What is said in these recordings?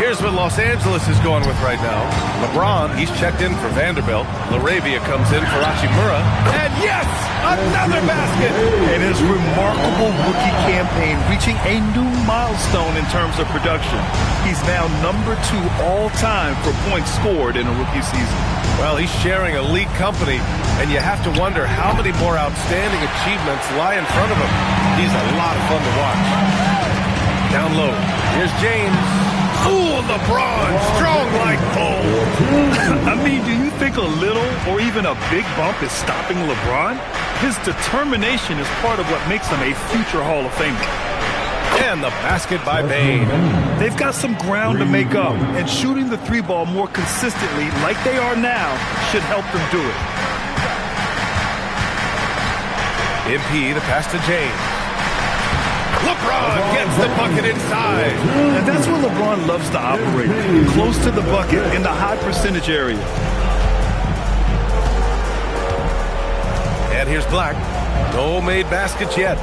Here's what Los Angeles is going with right now. LeBron, he's checked in for Vanderbilt. LaRavia comes in for Hachimura. And yes, another basket! And his remarkable rookie campaign reaching a new milestone in terms of production. He's now number 2 all-time for points scored in a rookie season. Well, he's sharing elite company, and you have to wonder how many more outstanding achievements lie in front of him. He's a lot of fun to watch. Down low, here's James. Ooh, LeBron, strong like bull. I mean, do you think a little or even a big bump is stopping LeBron? His determination is part of what makes him a future Hall of Famer. And the basket by Bane. They've got some ground to make up, and shooting the 3-ball more consistently like they are now should help them do it. MP, the pass to James. LeBron gets the bucket inside. And that's where LeBron loves to operate, close to the bucket in the high percentage area. And here's Black. No made baskets yet.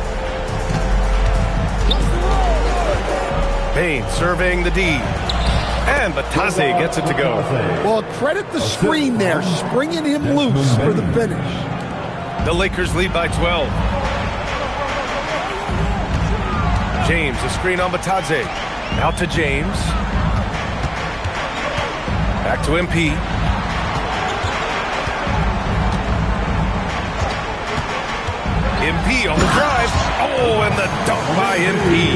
Bane surveying the D. And Batase gets it to go. Well, credit the screen there, springing him loose for the finish. The Lakers lead by 12. James, a screen on Batase. Out to James. Back to MP. MP on the drive. Oh, and the dunk by MP.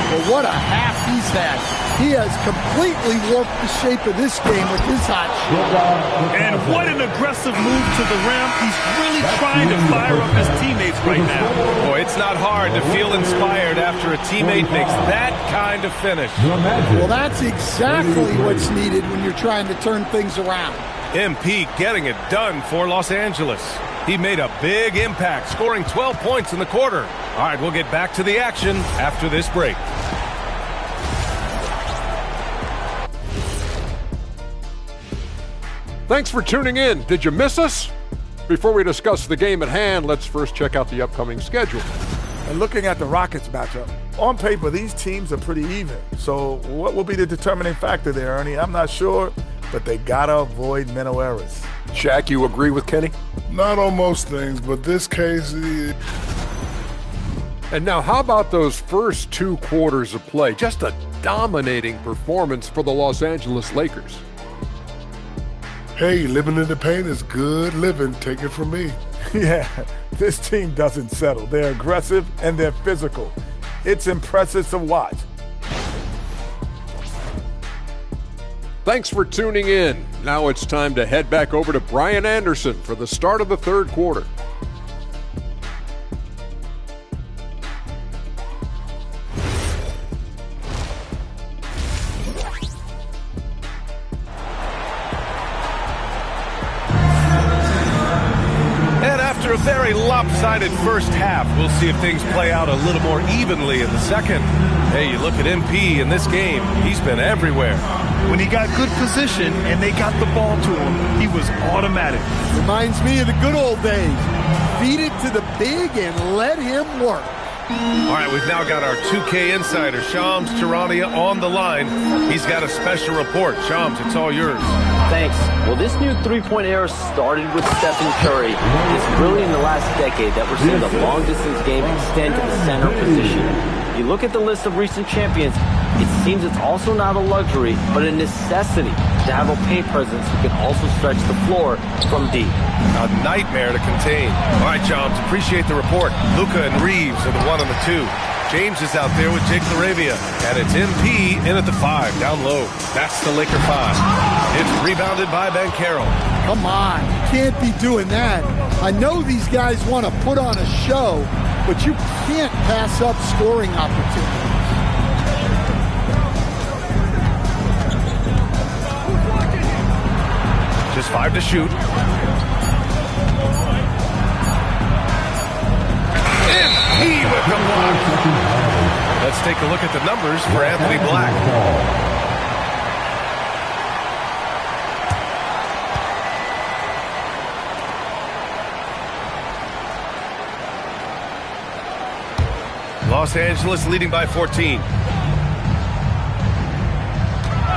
Well, what a half he's had. He has completely warped the shape of this game with his hot shot. And what an aggressive move to the rim. He's really trying to fire up his teammates right now. Boy, it's not hard to feel inspired after a teammate makes that kind of finish. Well, that's exactly what's needed when you're trying to turn things around. MP getting it done for Los Angeles. He made a big impact, scoring 12 points in the quarter. All right, we'll get back to the action after this break. Thanks for tuning in. Did you miss us? Before we discuss the game at hand, let's first check out the upcoming schedule. And looking at the Rockets matchup, on paper, these teams are pretty even. So what will be the determining factor there, Ernie? I'm not sure, but they gotta avoid mental errors. Shaq, you agree with Kenny? Not on most things, but this case... And now, how about those first 2 quarters of play? Just a dominating performance for the Los Angeles Lakers. Hey, living in the paint is good living. Take it from me. Yeah, this team doesn't settle. They're aggressive and they're physical. It's impressive to watch. Thanks for tuning in. Now it's time to head back over to Brian Anderson for the start of the third quarter. After a very lopsided first half, we'll see if things play out a little more evenly in the second. Hey, you look at MP in this game, he's been everywhere. When he got good position and they got the ball to him, he was automatic. Reminds me of the good old days. Feed it to the big and let him work. All right, we've now got our 2K insider, Shams Charania, on the line. He's got a special report. Shams, it's all yours. Thanks. Well, this new three-point era started with Stephen Curry. It's really in the last decade that we're seeing the long-distance game extend to the center position. You look at the list of recent champions, it seems it's also not a luxury, but a necessity to have a paint presence who can also stretch the floor from deep. A nightmare to contain. All right, Shams, appreciate the report. Luka and Reeves are the 1 and the 2. James is out there with Jake LaRavia, and it's MP in at the 5, down low. That's the Laker 5. It's rebounded by Banchero. Come on, you can't be doing that. I know these guys want to put on a show, but you can't pass up scoring opportunities. Just 5 to shoot. MP with the block. Let's take a look at the numbers for Anthony Black. Los Angeles leading by 14.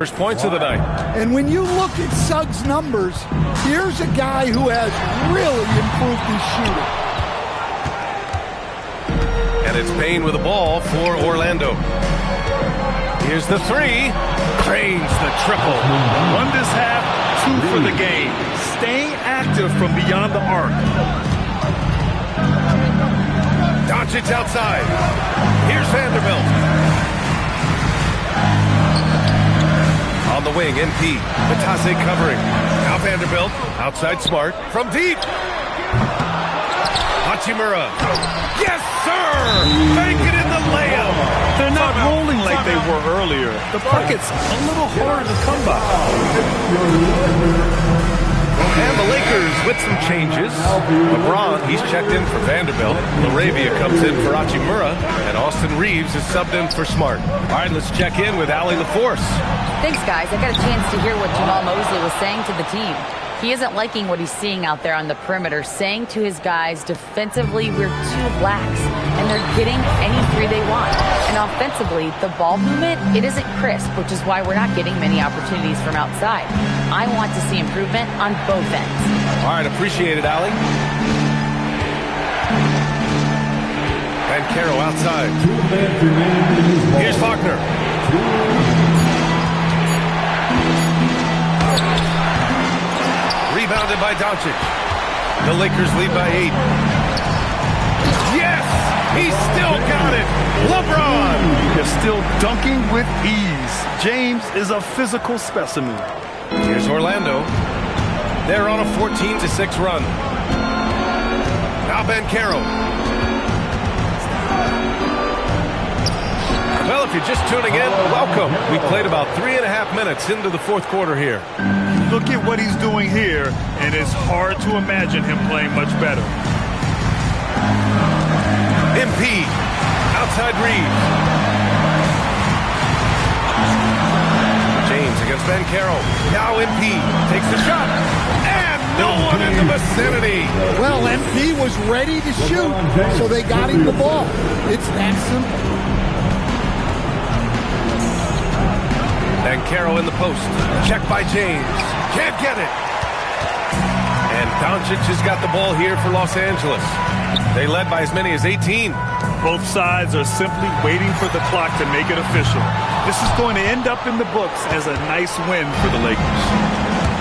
First points of the night. And when you look at Suggs' numbers, here's a guy who has really improved his shooting. And it's Payne with the ball for Orlando. Here's the three. Cranes the triple. Won this half, 2 for the game. Staying active from beyond the arc. Doncic outside. Here's Vanderbilt. On the wing, NP. Matase covering. Now Vanderbilt. Outside Smart. From deep. Hachimura. Yes, sir! Make it in the layup. They're not rolling like they were earlier. The bucket's a little harder to come by. And the Lakers with some changes. LeBron, he's checked in for Vanderbilt. LaRavia comes in for Hachimura. And Austin Reeves is subbed in for Smart. All right, let's check in with Allie LaForce. Thanks, guys. I got a chance to hear what Jamal Mosley was saying to the team. He isn't liking what he's seeing out there on the perimeter, saying to his guys, defensively, we're too lax, and they're getting any three they want. And offensively, the ball movement, it isn't crisp, which is why we're not getting many opportunities from outside. I want to see improvement on both ends. All right, appreciate it, Allie. Banchero outside. Here's Faulkner. Rebounded by Doncic. The Lakers lead by 8. Yes! He still got it! LeBron! They're still dunking with ease. James is a physical specimen. Here's Orlando. They're on a 14-6 run. Now Banchero. Well, if you're just tuning in, welcome. We played about 3.5 minutes into the fourth quarter here. Look at what he's doing here, and it's hard to imagine him playing much better. MP, outside Reeves. James against Banchero. Now MP takes the shot, and no one in the vicinity. Well, MP was ready to shoot, so they got him the ball. It's that simple. Banchero in the post. Check by James. Can't get it. And Doncic has got the ball here for Los Angeles. They led by as many as 18. Both sides are simply waiting for the clock to make it official. This is going to end up in the books as a nice win for the Lakers.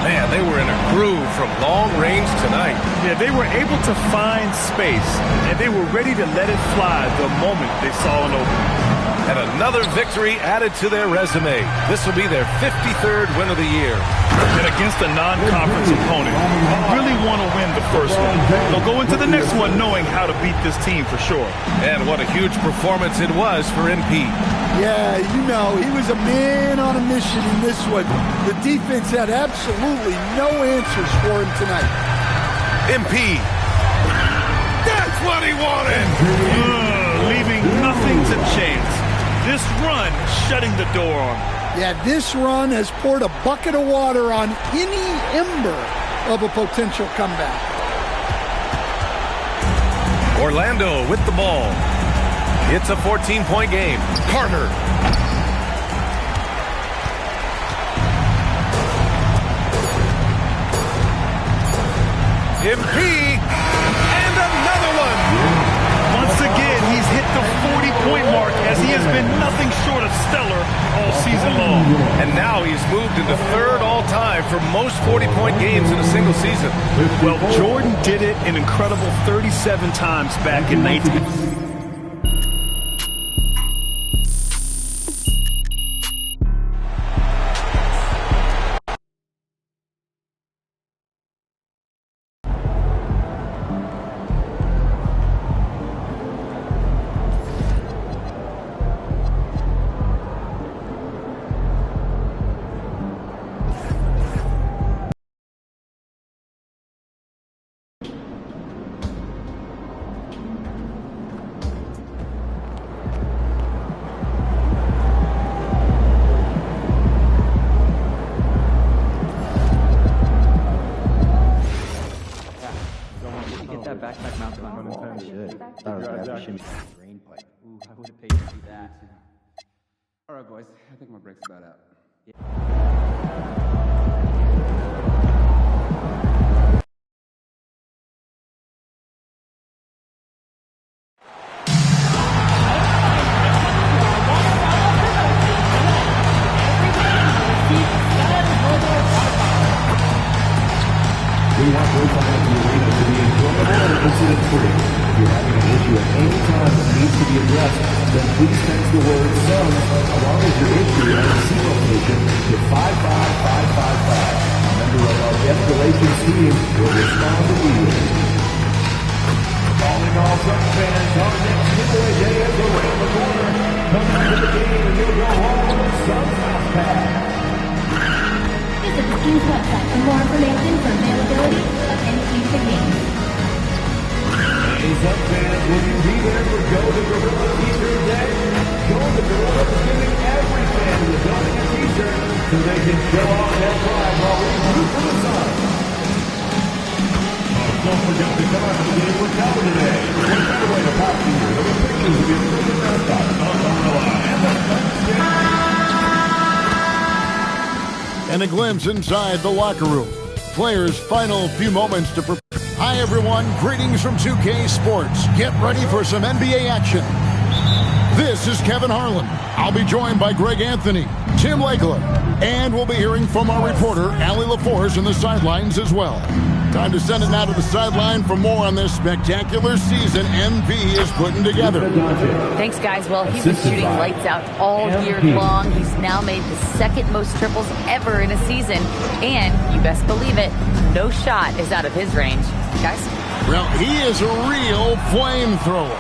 Man, they were in a groove from long range tonight. Yeah, they were able to find space, and they were ready to let it fly the moment they saw an opening. And another victory added to their resume. This will be their 53rd win of the year. And against a non-conference opponent, you really want to win the first one. They'll go into the next one knowing how to beat this team for sure. And what a huge performance it was for MP. Yeah, you know, he was a man on a mission in this one. The defense had absolutely no answers for him tonight. MP. That's what he wanted. Leaving nothing to chance. This run shutting the door on him. Yeah, this run has poured a bucket of water on any ember of a potential comeback. Orlando with the ball. It's a 14-point game. Carter. MP. And another one. Once again, he's hit the 40-point mark as he has been nothing short of stellar all season long. And now he's moved into third all-time for most 40-point games in a single season. Well, Jordan did it an incredible 37 times back in 19... All right, boys. I think my break's about out. We want your time to be able to be enjoyable and incident-free. If you're having an issue at any time that needs to be addressed, then please text the word SONS along with your issue at the C location to 55555. A member of our escalation team will respond immediately. Calling all Suns fans, our next giveaway day is around the corner. Come out to the game and you'll go home with a Suns House Pass. Visit the team's website for more information for availability of in-season games. Hey, Suns fans, will you be there for Go the Gorilla T-shirt day? Go the Gorilla is giving every fan in the building a T-shirt so they can show off their pride while we root for the Suns. Don't forget to come out to the game with Calvin today. What better way to pop the year than with pictures of your favorite mascot, the Gorilla, and the Suns. And a glimpse inside the locker room. Players' final few moments to prepare. Hi, everyone. Greetings from 2K Sports. Get ready for some NBA action. This is Kevin Harlan. I'll be joined by Greg Anthony, Tim Lakeland, and we'll be hearing from our reporter, Allie LaForce, in the sidelines as well. Time to send it now to the sideline for more on this spectacular season MP is putting together. Thanks, guys. Well, he's been shooting lights out all year long. He's now made the second most triples ever in a season. And, you best believe it, no shot is out of his range. Guys? Well, he is a real flamethrower.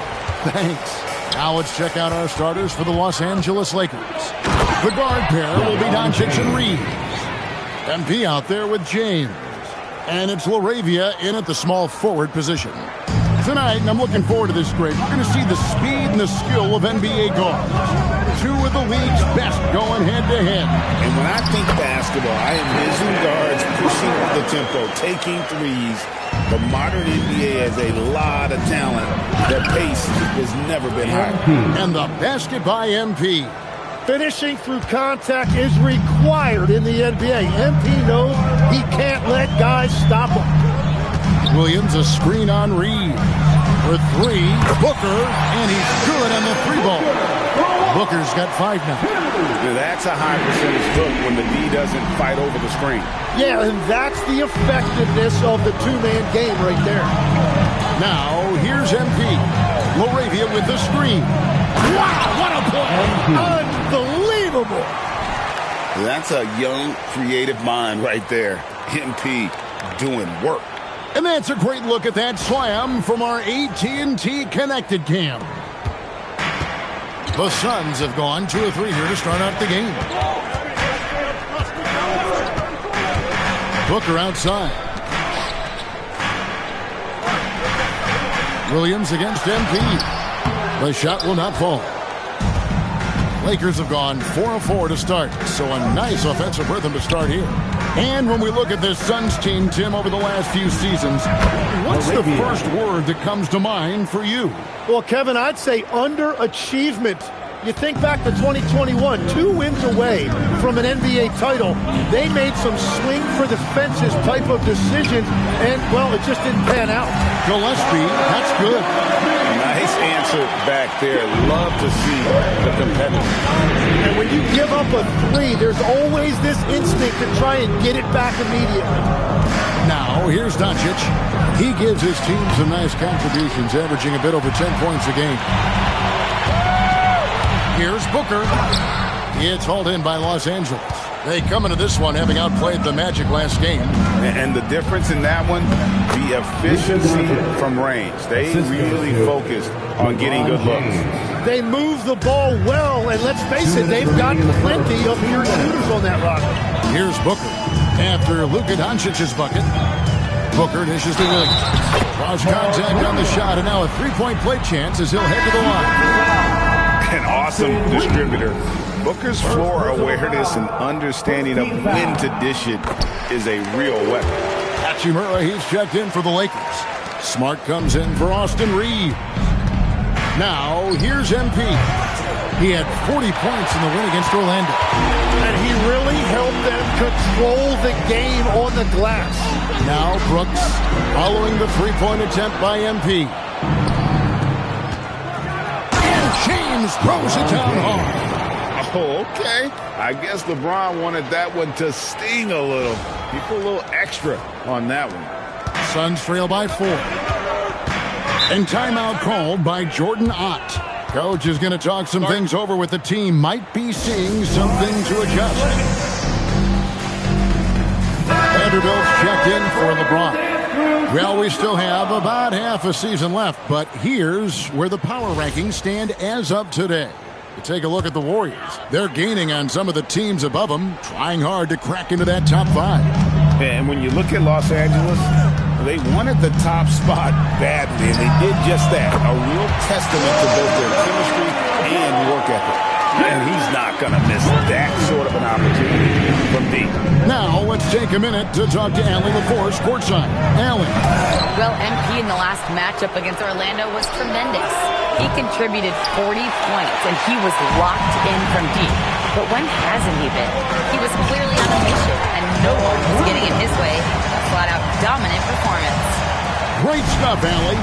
Thanks. Now let's check out our starters for the Los Angeles Lakers. The guard pair will be Doncic and Reed. MP out there with James. And it's LaRavia in at the small forward position. Tonight, and I'm looking forward to this, Greg, we're going to see the speed and the skill of NBA guards. Two of the league's best going head-to-head. And when I think basketball, I envision guards pushing the tempo, taking threes. The modern NBA has a lot of talent. The pace has never been higher. And the basket by MP. Finishing through contact is required in the NBA. MP knows he can't let guys stop him. Williams, a screen on Reed. For three, Booker, and he's good on the three ball. Booker's got 5 now. That's a high percentage look when the D doesn't fight over the screen. Yeah, and that's the effectiveness of the two-man game right there. Now, here's MP. LaRavia with the screen. Wow, what a play! Unbelievable! That's a young, creative mind right there. MP doing work. And that's a great look at that slam from our AT&T Connected Cam. The Suns have gone 2 of 3 here to start out the game. Booker outside. Williams against MP. The shot will not fall. Lakers have gone 4 of 4 to start, so a nice offensive rhythm to start here. And when we look at this Suns team, Tim, over the last few seasons, what's the first word that comes to mind for you? Well, Kevin, I'd say underachievement. You think back to 2021, 2 wins away from an NBA title. They made some swing for the fences type of decisions, and, well, it just didn't pan out. Gillespie, that's good. Nice answer back there. Love to see the competitor. And when you give up a 3, there's always this instinct to try and get it back immediately. Now, here's Doncic. He gives his team some nice contributions, averaging a bit over 10 points a game. Here's Booker. It's hauled in by Los Angeles. They come into this one having outplayed the Magic last game. And the difference in that one, the efficiency from range. They really focused on getting good looks. They move the ball well, and let's face it, they've got plenty of pure shooters on that roster. Here's Booker. After Luka Doncic's bucket, Booker dishes to Williams. Draws contact on the shot, and now a three-point play chance as he'll head to the line. An awesome distributor. Booker's floor awareness and understanding of when to dish it is a real weapon. Hachimura, he's checked in for the Lakers. Smart comes in for Austin Reed. Now, here's MP. He had 40 points in the win against Orlando. And he really helped them control the game on the glass. Now Brooks following the three-point attempt by MP. And James throws it down hard. Oh, okay. I guess LeBron wanted that one to sting a little. He put a little extra on that one. Suns trail by 4. And timeout called by Jordan Ott. Coach is going to talk some things over with the team. Might be seeing something to adjust. Vanderbilt's checked in for LeBron. Well, we still have about half a season left, but here's where the power rankings stand as of today. You take a look at the Warriors. They're gaining on some of the teams above them, trying hard to crack into that top 5. And when you look at Los Angeles, they wanted the top spot badly, and they did just that. A real testament to both their chemistry and work ethic. And he's not going to miss that sort of an opportunity from deep. Now, let's take a minute to talk to Allie LaForce, courtside. Allie. Well, MP in the last matchup against Orlando was tremendous. He contributed 40 points, and he was locked in from deep. But when hasn't he been? He was clearly on a mission, and no one was getting in his way. A flat-out dominant performance. Great stuff, Allie.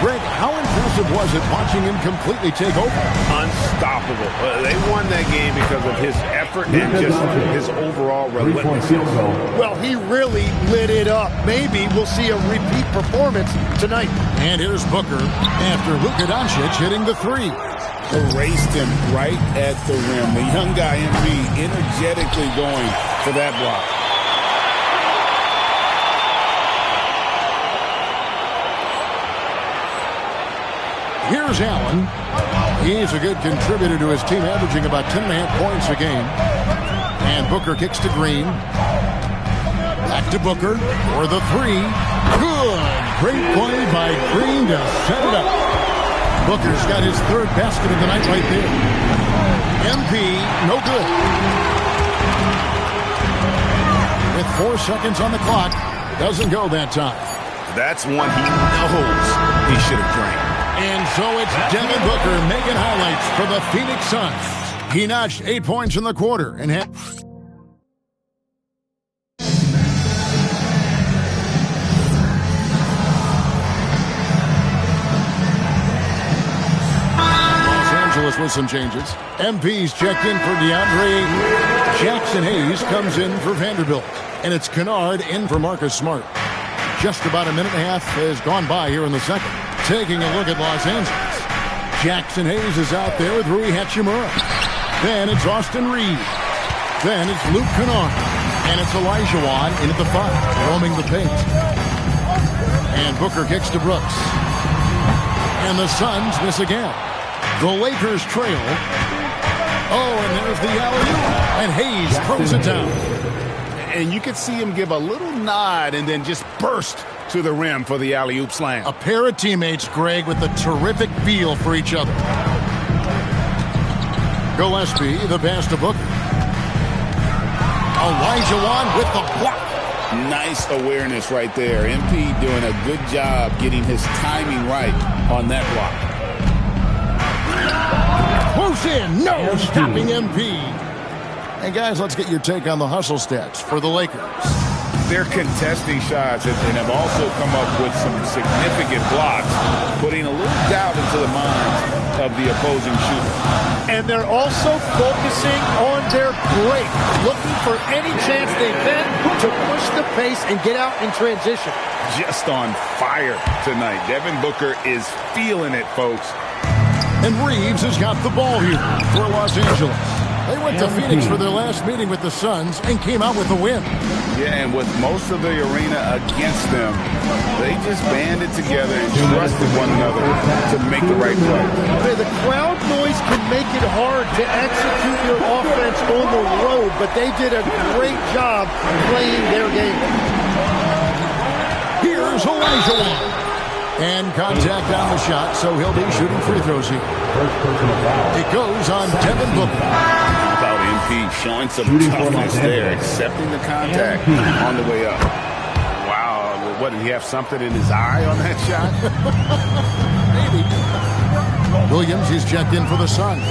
Greg, how impressive was it watching him completely take over? Unstoppable. They won that game because of his effort and just his overall relentlessness. Well, he really lit it up. Maybe we'll see a repeat performance tonight. And here's Booker after Luka Doncic hitting the 3. Erased him right at the rim. The young guy, MP, energetically going for that block. Here's Allen. He's a good contributor to his team, averaging about 10.5 points a game. And Booker kicks to Green. Back to Booker for the 3. Good. Great play by Green to set it up. Booker's got his 3rd basket of the night right there. MP, no good. With 4 seconds on the clock, doesn't go that time. That's one he knows he should have drained. And so it's Devin Booker making highlights for the Phoenix Suns. He notched 8 points in the quarter and had... Los Angeles with some changes. MP's checked in for DeAndre. Jackson Hayes comes in for Vanderbilt. And it's Kennard in for Marcus Smart. Just about a minute and a half has gone by here in the second. Taking a look at Los Angeles. Jackson Hayes is out there with Rui Hachimura. Then it's Austin Reed. Then it's Luke Kennard. And it's Elijah Wan in at the 5, roaming the paint. And Booker kicks to Brooks. And the Suns miss again. The Lakers trail. Oh, and there's the alley-oop. And Hayes throws it down. And you could see him give a little nod and then just burst to the rim for the alley-oop slam. A pair of teammates, Greg, with a terrific feel for each other. Gillespie, the pass to Booker. Elijah Wan with the block. Nice awareness right there. MP doing a good job getting his timing right on that block. Close in, no stopping MP. And guys, let's get your take on the hustle stats for the Lakers. They're contesting shots and have also come up with some significant blocks, putting a little doubt into the minds of the opposing shooter. And they're also focusing on their break, looking for any chance they can to push the pace and get out in transition. Just on fire tonight. Devin Booker is feeling it, folks. And Reeves has got the ball here for Los Angeles. They went to Phoenix for their last meeting with the Suns and came out with a win. Yeah, and with most of the arena against them, they just banded together and trusted one another to make the right play. The crowd noise can make it hard to execute your offense on the road, but they did a great job playing their game. Here's Elijah Wan. And contact on the shot, so he'll be shooting free throws here. It goes on Devin Booker. About MP showing some toughness there, accepting the contact on the way up. Wow, what, did he have something in his eye on that shot? Maybe. Williams, he's checked in for the Suns.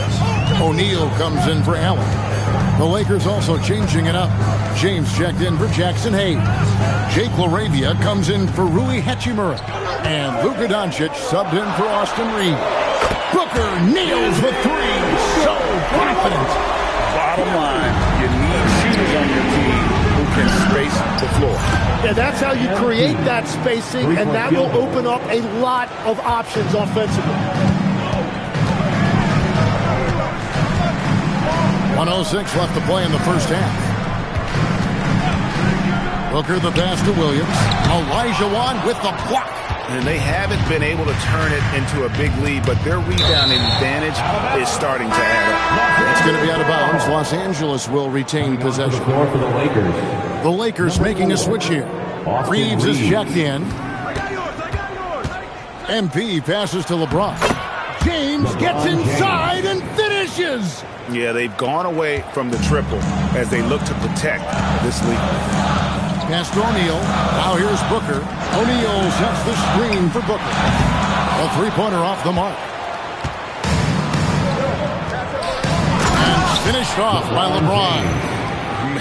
O'Neal comes in for Allen. The Lakers also changing it up. James checked in for Jackson Hayes. Jake LaRavia comes in for Rui Hachimura. And Luka Doncic subbed in for Austin Reeves. Booker nails the three. So confident. Bottom line, you need shooters on your team who can space the floor. Yeah, that's how you create that spacing, and that will open up a lot of options offensively. 1:06 left to play in the first half. Booker the pass to Williams. Olajuwon with the block. And they haven't been able to turn it into a big lead, but their rebounding advantage is starting to add up. It's going to be out of bounds. Los Angeles will retain possession. The Lakers making a switch here. Reeves is checked in. MP passes to LeBron. James gets inside and finishes. Yeah, they've gone away from the triple as they look to protect this lead. Pass to O'Neal. Now here's Booker. O'Neal sets the screen for Booker. A three-pointer off the mark. And finished off by LeBron.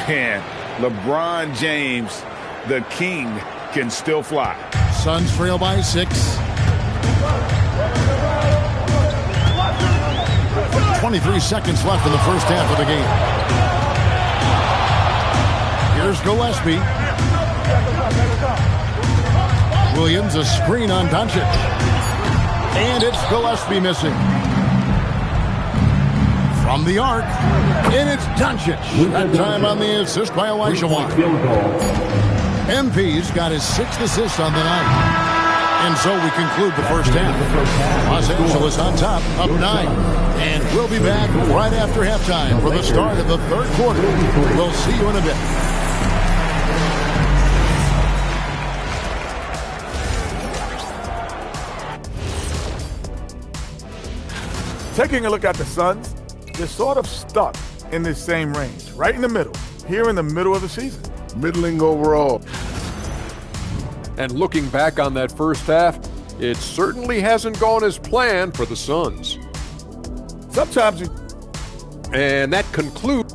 Man, LeBron James, the king, can still fly. Suns trail by 6. 23 seconds left in the first half of the game. Here's Gillespie. Williams, a screen on Doncic. And it's Gillespie missing. From the arc, and it's Doncic. That time on the assist by Olajuwon. MP's got his 6th assist on the night. And so we conclude the first half. Los Angeles on top, up 9. And we'll be back right after halftime for the start of the third quarter. We'll see you in a bit. Taking a look at the Suns, they're sort of stuck in this same range, right in the middle, here in the middle of the season. Middling overall. And looking back on that first half, it certainly hasn't gone as planned for the Suns. Sometimes you... And that concludes...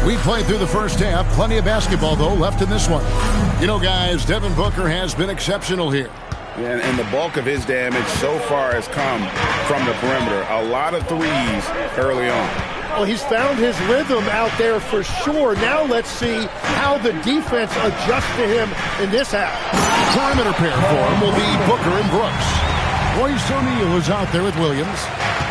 We played through the first half. Plenty of basketball, though, left in this one. You know, guys, Devin Booker has been exceptional here. And the bulk of his damage so far has come from the perimeter. A lot of threes early on. Well, he's found his rhythm out there for sure. Now let's see how the defense adjusts to him in this half. Perimeter pair for him will be Booker and Brooks. Royce O'Neal is out there with Williams.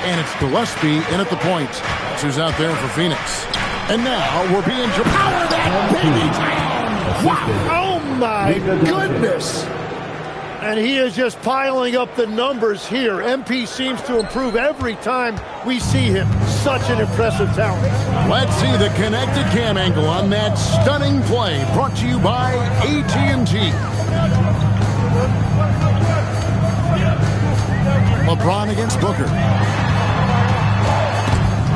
And it's Gillespie in at the point. That's who's out there for Phoenix. And now we're being power that baby down. Wow. Oh, my goodness. And he is just piling up the numbers here. MP seems to improve every time we see him. Such an impressive talent. Let's see the connected cam angle on that stunning play. Brought to you by AT&T. LeBron against Booker.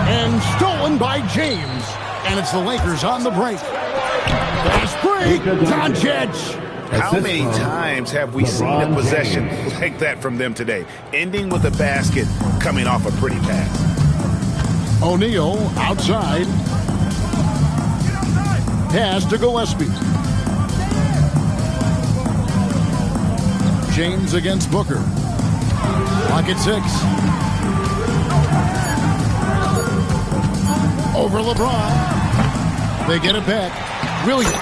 And stolen by James. And it's the Lakers on the break. Fast break. Doncic. How many times have we seen a possession like that from them today? Ending with a basket, coming off a pretty pass. O'Neal outside. Pass to Gillespie. James against Booker. Clock at 6. Over LeBron. They get it back. Williams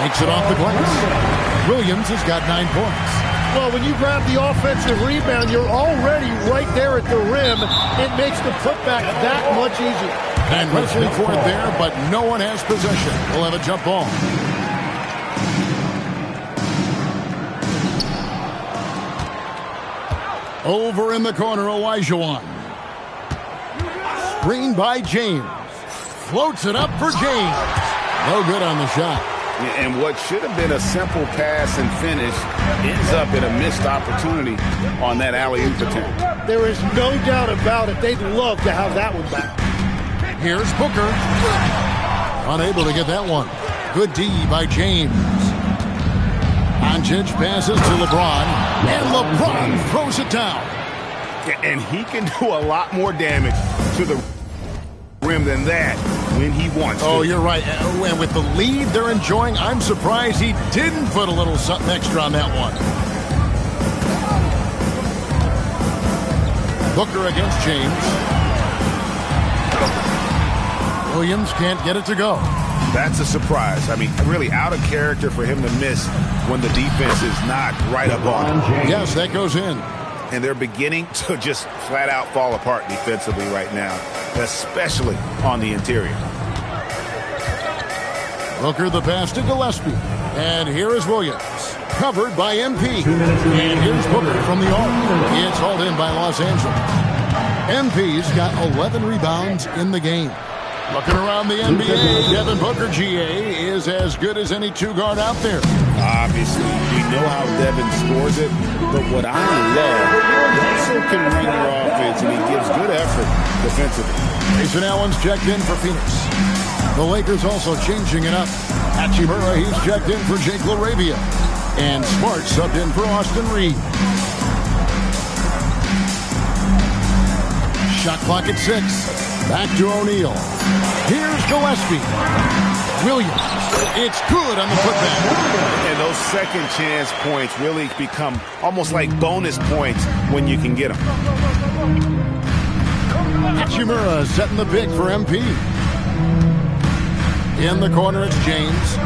makes it off the glass. Williams has got 9 points. Well, when you grab the offensive rebound, you're already right there at the rim. It makes the putback that much easier. And wrestling for it there, but no one has possession. We'll have a jump ball. Over in the corner, Olajuwon. Screened by James. Floats it up for James. No good on the shot. And what should have been a simple pass and finish ends up in a missed opportunity on that alley-oop attempt. There is no doubt about it. They'd love to have that one back. Here's Booker. Unable to get that one. Good D by James. Doncic passes to LeBron, and LeBron throws it down. And he can do a lot more damage to the rim than that when he wants to. Oh, you're right. And with the lead they're enjoying, I'm surprised he didn't put a little something extra on that one. Booker against James. Williams can't get it to go. That's a surprise. I mean, really out of character for him to miss when the defense is not right up on him. Yes, that goes in. And they're beginning to just flat out fall apart defensively right now, especially on the interior. Booker the pass to Gillespie. And here is Williams. Covered by MP. And here's Booker from the arc. It's hauled in by Los Angeles. MP's got 11 rebounds in the game. Looking around the NBA, Devin Booker, GA, is as good as any two-guard out there. Obviously, we know how Devin scores it, but what I love, he also can run your offense, and he gives good effort defensively. Grayson Allen's checked in for Phoenix. The Lakers also changing it up. Hachimura, he's checked in for Jake LaRavia. And Smart subbed in for Austin Reed. Shot clock at 6. Back to O'Neal. Here's Gillespie. Williams. It's good on the putback. And those second chance points really become almost like bonus points when you can get them. Hachimura setting the pick for MP. In the corner, it's James.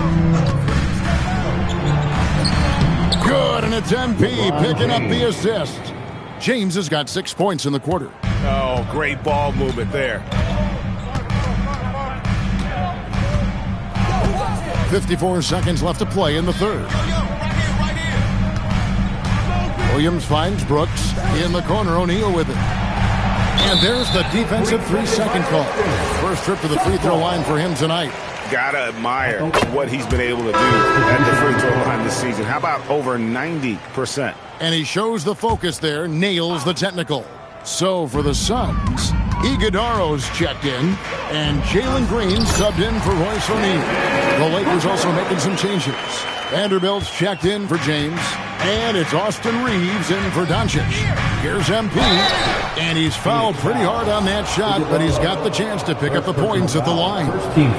Good, and it's MP picking up the assist. James has got 6 points in the quarter. Oh, great ball movement there. 54 seconds left to play in the third. Williams finds Brooks. In the corner, O'Neal with it. And there's the defensive 3-second call. First trip to the free throw line for him tonight. Gotta admire what he's been able to do at the free throw line this season. How about over 90%? And he shows the focus there, nails the technical. So for the Suns, Iguodaro's checked in, and Jalen Green subbed in for Royce O'Neal. The Lakers also making some changes. Vanderbilt's checked in for James, and it's Austin Reeves in for Doncic. Here's MP, and he's fouled pretty hard on that shot, but he's got the chance to pick up the points at the line.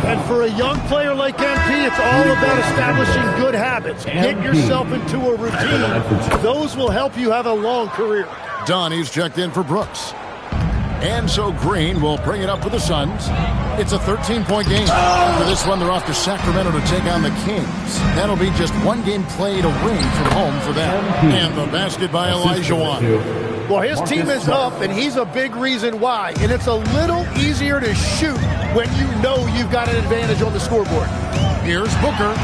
And for a young player like MP, it's all about establishing good habits. Get yourself into a routine. Those will help you have a long career. Donnie's checked in for Brooks. And so Green will bring it up for the Suns. It's a 13-point game. For this one, they're off to Sacramento to take on the Kings. That'll be just one game played away from home for them. And the basket by Olajuwon. Well, his team is up, and he's a big reason why. And it's a little easier to shoot when you know you've got an advantage on the scoreboard. Here's Booker.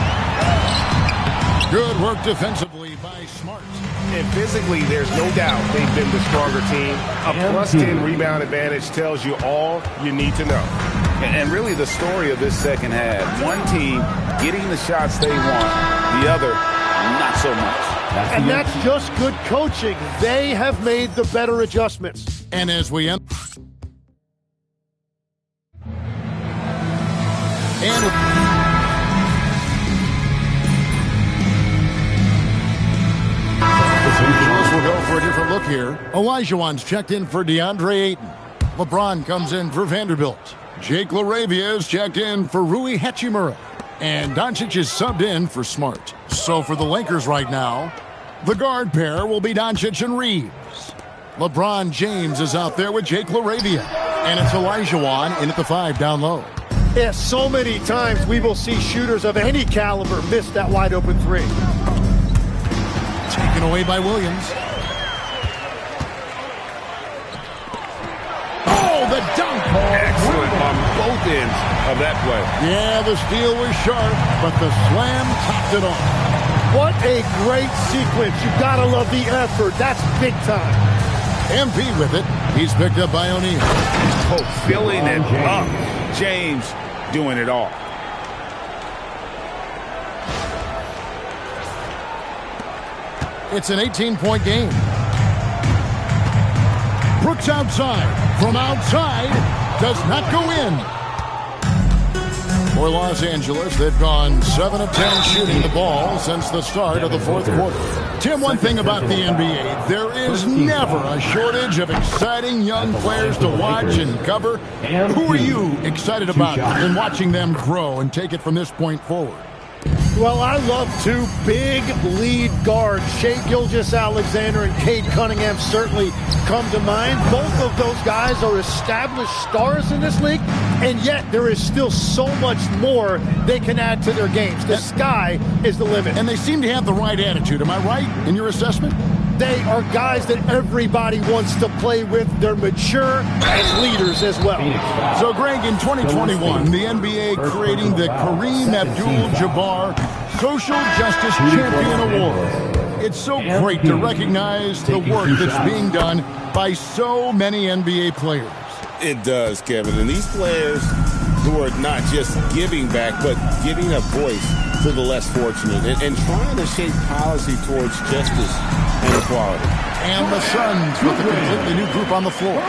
Good work defensively by Smart. And physically, there's no doubt they've been the stronger team. A +10 rebound advantage tells you all you need to know. And really the story of this second half, one team getting the shots they want, the other not so much. And that's just good coaching. They have made the better adjustments. And as we end... We'll go for a different look here. Olajuwon's checked in for DeAndre Ayton. LeBron comes in for Vanderbilt. Jake LaRavia is checked in for Rui Hachimura. And Doncic is subbed in for Smart. So for the Lakers right now, the guard pair will be Doncic and Reeves. LeBron James is out there with Jake LaRavia. And it's Olajuwon in at the 5 down low. Yeah, so many times we will see shooters of any caliber miss that wide open 3. Taken away by Williams. Oh, the dunk! Excellent on both ends of that play. Yeah, the steal was sharp, but the slam topped it off. What a great sequence. You've got to love the effort. That's big time. MP with it. He's picked up by O'Neal. Oh, filling it up. James doing it all. It's an 18-point game. Brooks outside. From outside. Does not go in. For Los Angeles, they've gone 7 of 10 shooting the ball since the start of the fourth quarter. Tim, one thing about the NBA, there is never a shortage of exciting young players to watch and cover. Who are you excited about in watching them grow and take it from this point forward? Well, I love two big lead guards. Shai Gilgeous-Alexander and Cade Cunningham certainly come to mind. Both of those guys are established stars in this league, and yet there is still so much more they can add to their games. The sky is the limit. And they seem to have the right attitude. Am I right in your assessment? They are guys that everybody wants to play with. They're mature as leaders as well. So, Greg, in 2021, the NBA creating the Kareem Abdul-Jabbar Social Justice Champion Award. It's so great to recognize the work that's being done by so many NBA players. It does, Kevin. And these players who are not just giving back, but giving a voice to the less fortunate and trying to shape policy towards justice and equality. And the Suns with a completely new group on the floor.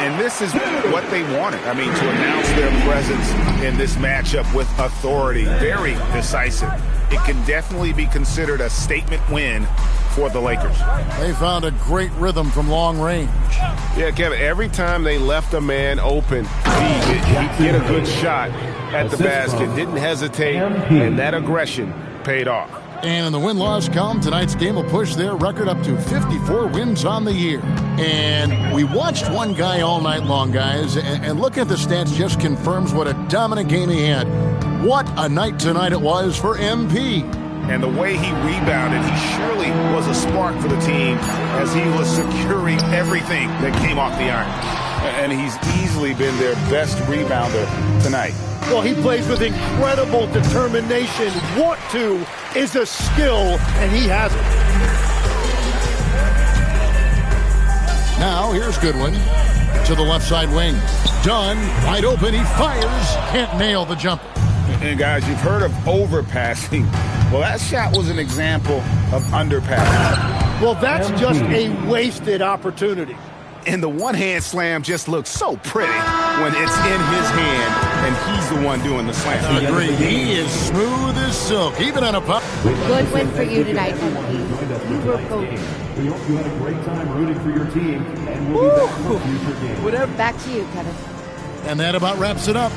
And this is what they wanted. I mean, to announce their presence in this matchup with authority, very decisive. It can definitely be considered a statement win for the Lakers. They found a great rhythm from long range. Yeah, Kevin, every time they left a man open, he hit a good shot at the basket, didn't hesitate, and that aggression paid off. And in the win-loss column, tonight's game will push their record up to 54 wins on the year. And we watched one guy all night long, guys, and looking at the stats just confirms what a dominant game he had. What a night tonight it was for MP. And the way he rebounded, he surely was a spark for the team as he was securing everything that came off the iron. And he's easily been their best rebounder tonight. Well, he plays with incredible determination. Want to is a skill, and he has it. Now, here's Goodwin to the left side wing. Dunn, wide open, he fires, can't nail the jumper. And guys, you've heard of overpassing. Well, that shot was an example of underpassing. Well, that's just a wasted opportunity. And the one-hand slam just looks so pretty when it's in his hand and he's the one doing the slam. Agreed. He is smooth as silk, even on a puck. Good win for you tonight, MP. You were potent. We hope you had a great time rooting for your team, and we'll be back for future games. Back to you, Kevin. And that about wraps it up.